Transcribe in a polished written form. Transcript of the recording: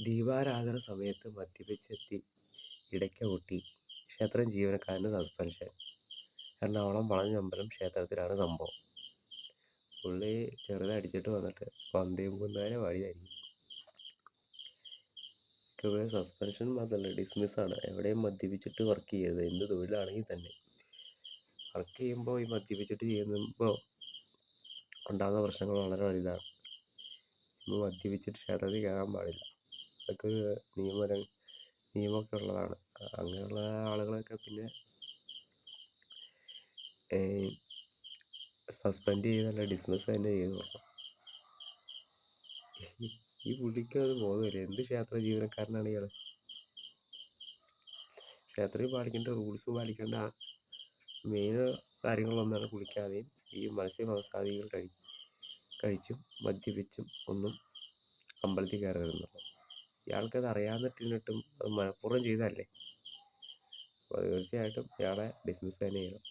ദീപാരാധന സമയത്ത് മദ്യപിച്ചെത്തി ഇടയ്ക്കൗട്ടി ക്ഷേത്രം ജീവനക്കാരന് സസ്പെൻഷൻ. എറണാകുളം വളഞ്ഞമ്പലം ക്ഷേത്രത്തിലാണ് സംഭവം. പുള്ളി ചെറുതടിച്ചിട്ട് വന്നിട്ട് പന്തയംകുന്നേരെ വഴിയായിരിക്കും. സസ്പെൻഷൻ മാത്രമല്ല, ഡിസ്മിസ്സാണ്. എവിടെയും മദ്യപിച്ചിട്ട് വർക്ക് ചെയ്യരുത്, എന്ത് തൊഴിലാണെങ്കിൽ തന്നെ. വർക്ക് ചെയ്യുമ്പോൾ ഈ മദ്യപിച്ചിട്ട് ചെയ്യുമ്പോൾ ഉണ്ടാകുന്ന പ്രശ്നങ്ങൾ വളരെ വലുതാണ്. മദ്യപിച്ചിട്ട് ക്ഷേത്രത്തിൽ കയറാൻ പാടില്ല. അതൊക്കെ നിയമമൊക്കെ ഉള്ളതാണ്. അങ്ങനെയുള്ള ആളുകളൊക്കെ പിന്നെ സസ്പെൻഡ് ചെയ്തല്ല, ഡിസ്മിസ് തന്നെ ചെയ്തു കൊടുക്കണം. ഈ പുള്ളിക്ക് അത് ബോധമില്ല. എന്ത് ക്ഷേത്ര ജീവനക്കാരനാണ് ഇയാൾ? ക്ഷേത്രത്തിൽ പാലിക്കേണ്ട റൂൾസ് പാലിക്കേണ്ട മെയിൻ കാര്യങ്ങളൊന്നാണ് കുളിക്കാതെയും ഈ മത്സ്യമാംസാദികൾ കഴിച്ചും മദ്യപിച്ചും ഒന്നും അമ്പലത്തിൽ കയറരുതെന്നുള്ളത്. ഇയാൾക്കത് അറിയാവുന്നിട്ടും അത് മനഃപൂർവ്വം ചെയ്തതല്ലേ. അപ്പോൾ തീർച്ചയായിട്ടും ഇയാളെ ഡിസ്മിസ് തന്നെ ചെയ്യണം.